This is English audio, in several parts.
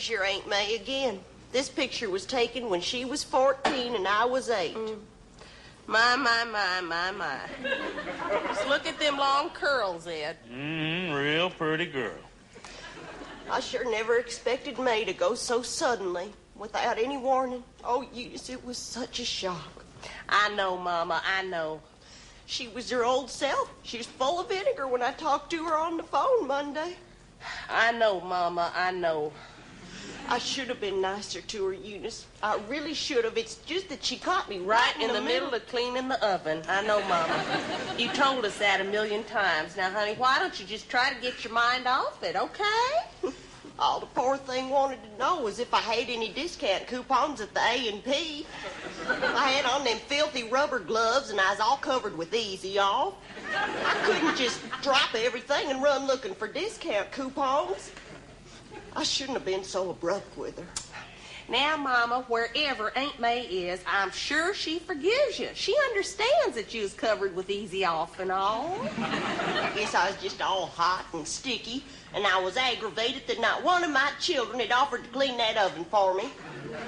there's your Aunt Mae again. This picture was taken when she was 14 and I was 8. My. Just look at them long curls, Ed. Real pretty girl. I sure never expected Mae to go so suddenly, without any warning. Oh, Eunice, it was such a shock. I know, Mama, I know. She was her old self. She was full of vinegar when I talked to her on the phone Monday. I know, Mama, I know. I should have been nicer to her, Eunice. I really should have. It's just that she caught me right in the middle of cleaning the oven. I know, Mama. You told us that 1,000,000 times. Now, honey, why don't you just try to get your mind off it, okay? All the poor thing wanted to know was if I had any discount coupons at the A&P. I had on them filthy rubber gloves, and I was all covered with Easy Off. I couldn't just drop everything and run looking for discount coupons. I shouldn't have been so abrupt with her. Now, Mama, wherever Aunt Mae is, I'm sure she forgives you. She understands that you was covered with Easy Off and all. I guess I was just all hot and sticky, and I was aggravated that not one of my children had offered to clean that oven for me.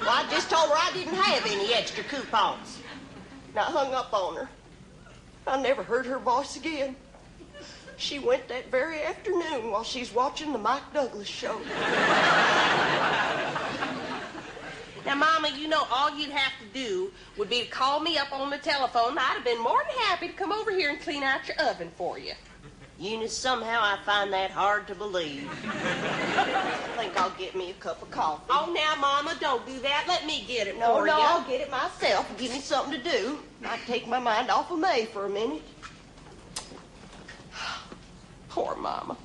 Well, I just told her I didn't have any extra coupons. And I hung up on her. I never heard her voice again. She went that very afternoon while she's watching the Mike Douglas show. Now, Mama, you know all you'd have to do would be to call me up on the telephone. I'd have been more than happy to come over here and clean out your oven for you. Eunice, somehow I find that hard to believe. I think I'll get me a cup of coffee. Oh, now, Mama, don't do that. Let me get it for you. No, I'll get it myself. Give me something to do. I'd take my mind off of Mae for a minute. Poor Mama.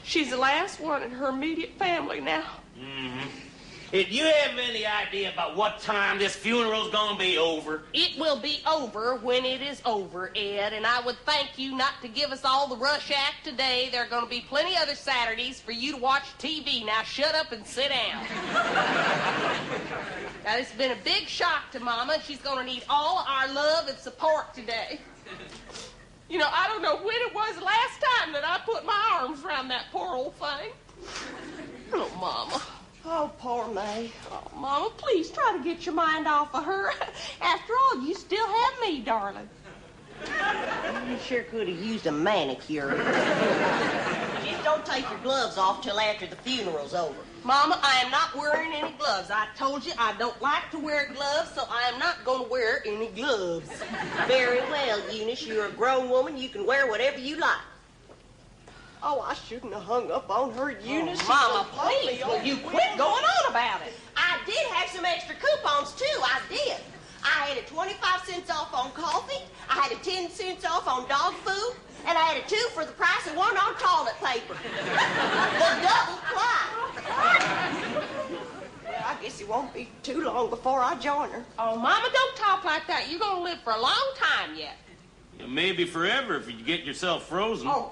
She's the last one in her immediate family now. Hey, do you have any idea about what time this funeral's gonna be over? It will be over when it is over, Ed, and I would thank you not to give us all the rush act today. There are going to be plenty other Saturdays for you to watch TV. Now shut up and sit down. Now, it's been a big shock to Mama, and she's going to need all our love and support today. You know, I don't know when it was the last time that I put my arms around that poor old thing. Oh, Mama. Oh, poor Mae. Oh, Mama, please try to get your mind off of her. After all, you still have me, darling. You sure could have used a manicure. Just don't take your gloves off till after the funeral's over. Mama, I am not wearing any gloves. I told you I don't like to wear gloves, so I am not going to wear any gloves. Very well, Eunice. You're a grown woman. You can wear whatever you like. Oh, I shouldn't have hung up on her, Eunice. Oh, Mama, please, will you quit going on about it? I did have some extra coupons, too. I did. I had a 25 cents off on coffee. I had a 10 cents off on dog food. And I had a 2 for the price of 1 on toilet paper. The double ply. Well, I guess it won't be too long before I join her. Oh, Mama, don't talk like that. You're going to live for a long time yet. Yeah, maybe forever if you get yourself frozen. Oh,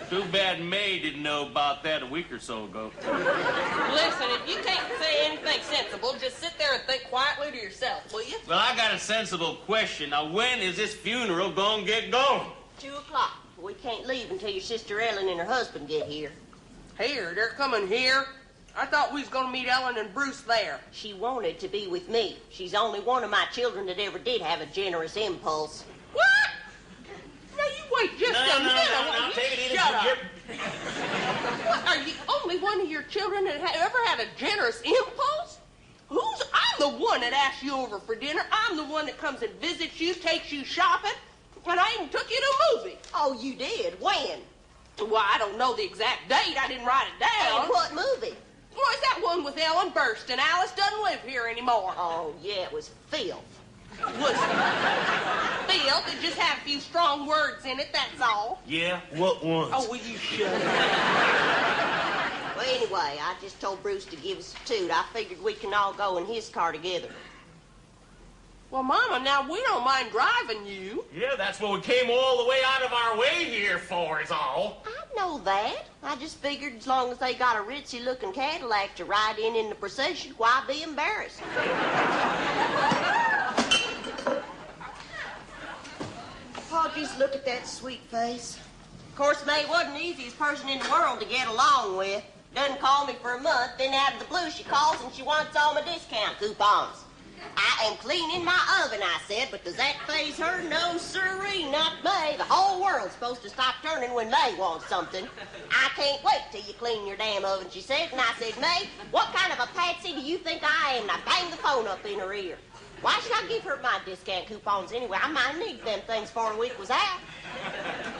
Too bad Mae didn't know about that a week or so ago. Listen, if you can't say anything sensible, just sit there and think quietly to yourself, will you? Well, I got a sensible question. Now, when is this funeral gonna get going? 2 o'clock. We can't leave until your sister Ellen and her husband get here. Here? They're coming here? I thought we was going to meet Ellen and Bruce there. She wanted to be with me. She's only one of my children that ever did have a generous impulse. What? Now, you wait just a minute. No, take it easy. Shut up. What, are you only one of your children that ever had a generous impulse? I'm the one that asks you over for dinner. I'm the one that comes and visits you, takes you shopping, and I even took you to a movie. Oh, you did? When? Well, I don't know the exact date. I didn't write it down. And what movie? Well, it's that one with Ellen Burstyn. Alice doesn't live here anymore. Oh, yeah, it was filth. Listen, filth, it just had a few strong words in it, that's all. Yeah? What ones? Oh, will you shut up? Well, anyway, I just told Bruce to give us a toot. I figured we can all go in his car together. Well, Mama, now, we don't mind driving you. Yeah, that's what we came all the way out of our way here for, is all. I know that. I just figured as long as they got a ritzy-looking Cadillac to ride in the procession, why be embarrassed? Pa, Just look at that sweet face. Of course, Mae wasn't the easiest person in the world to get along with. Doesn't call me for a month, then out of the blue she calls and she wants all my discount coupons. I am cleaning my oven, I said, but does that faze her? No, sirree, not Mae. The whole world's supposed to stop turning when Mae wants something. I can't wait till you clean your damn oven, she said. And I said, Mae, what kind of a patsy do you think I am? And I banged the phone up in her ear. Why should I give her my discount coupons anyway? I might need them things before a week was out.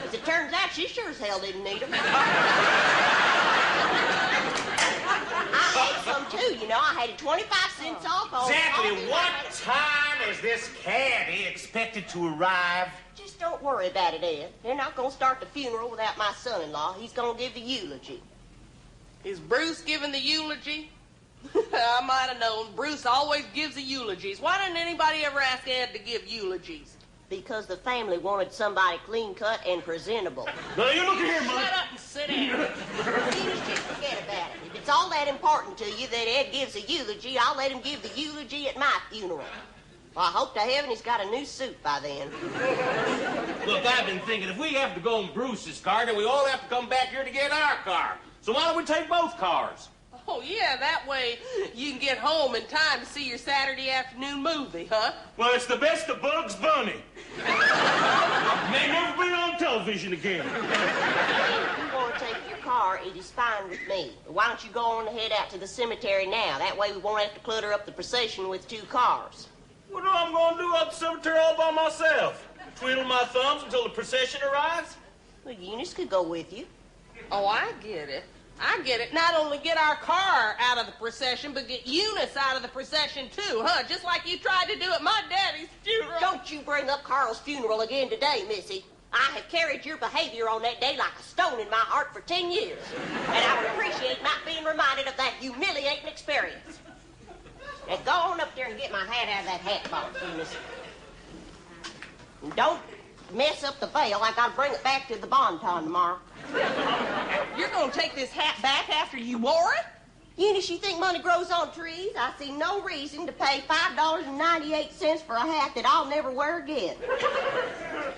As it turns out, she sure as hell didn't need them. I had some too, you know. I had 25 cents off. Exactly what time is this caddy expected to arrive? Just don't worry about it, Ed. They're not going to start the funeral without my son-in-law. He's going to give the eulogy. Is Bruce giving the eulogy? I might have known. Bruce always gives the eulogies. Why didn't anybody ever ask Ed to give eulogies? Because the family wanted somebody clean-cut and presentable. Now, you look here, Mother. Shut up and sit down. Just forget about it. If it's all that important to you that Ed gives a eulogy, I'll let him give the eulogy at my funeral. Well, I hope to heaven he's got a new suit by then. Look, I've been thinking, if we have to go in Bruce's car, then we all have to come back here to get our car. So why don't we take both cars? Oh, yeah, that way you can get home in time to see your Saturday afternoon movie, huh? Well, it's the best of Bugs Bunny. May never be on television again. If you want to take your car, it is fine with me. But why don't you go on and head out to the cemetery now? That way we won't have to clutter up the procession with two cars. What am I going to do up the cemetery all by myself? Twiddle my thumbs until the procession arrives? Well, Eunice could go with you. Oh, I get it. I get it. Not only get our car out of the procession, but get Eunice out of the procession, too, huh? Just like you tried to do at my daddy's funeral. Don't you bring up Carl's funeral again today, Missy. I have carried your behavior on that day like a stone in my heart for 10 years. And I would appreciate not being reminded of that humiliating experience. Now, go on up there and get my hat out of that hat box, Eunice. And don't mess up the veil. I gotta bring it back to the Bonton tomorrow. You're gonna take this hat back after you wore it? Eunice, you think money grows on trees? I see no reason to pay $5.98 for a hat that I'll never wear again.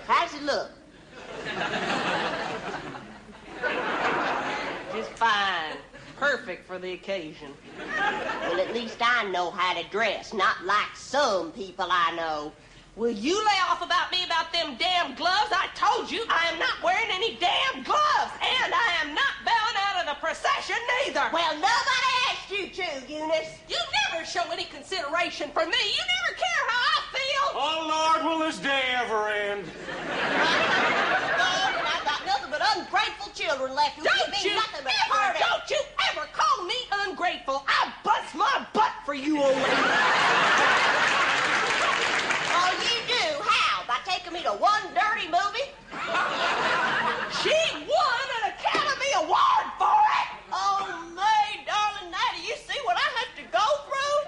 How does it look? Just fine. Perfect for the occasion. Well, at least I know how to dress, not like some people I know. Will you lay off about me about them damn gloves? I told you I am not wearing any damn gloves, and I am not bowing out of the procession neither. Well, nobody asked you to, Eunice. You never show any consideration for me. You never care how I feel. Oh, Lord, will this day ever end? And I've got nothing but ungrateful children left who give me nothing but heartache. Don't you ever call me ungrateful. I'll bust my butt for you, old lady. Oh, you do? How? By taking me to one dirty movie? She won an Academy Award for it! Oh, Mae, darling, now do you see what I have to go through?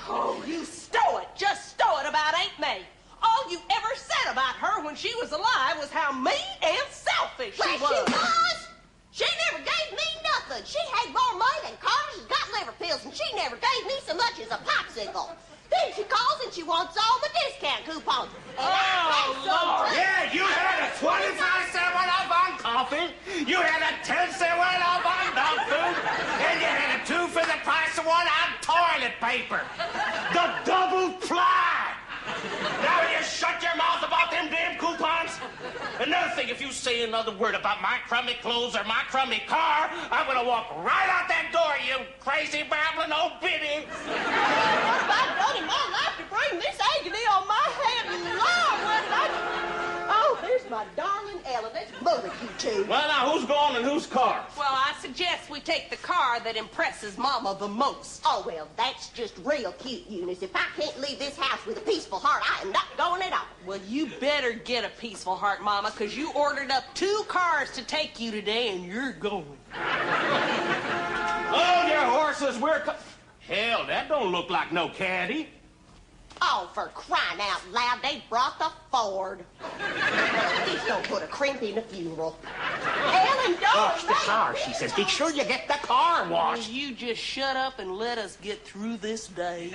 Oh, you stow it. Just stow it about Aunt Mae. All you ever said about her when she was alive was how mean and selfish she was. She was? She never gave me nothing. She had more money than Carter's got liver pills, and she never gave me so much as a popsicle. Then she calls and she wants all my discount coupons. And Lord. Yeah, you had a 25-cent one off on coffee, you had a 10-cent one off on dog food, and you had a 2 for the price of one on toilet paper. The double ply! Now will you shut your mouth about them damn coupons? Another thing, if you say another word about my crummy clothes or my crummy car, I'm gonna walk right out that door, you crazy babbling old biddy. what have I done in my life to bring this agony on my head? Lord, what did I... Oh, here's my darling Ellen. Let's move it, you two. Well, now, who's going in whose car? Well, I suggest we take the car that impresses Mama the most. Oh, well, that's just real cute, Eunice. If I can't leave this house with a peaceful heart, I am not going at all. Well, you better get a peaceful heart, Mama, because you ordered up 2 cars to take you today, and you're going. Oh, your horses, hell, that don't look like no caddy. Oh, for crying out loud, they brought the Ford. Please don't put a crimp in the funeral. Ellen, don't... Wash the car, she says. Be sure you get the car washed. You just shut up and let us get through this day.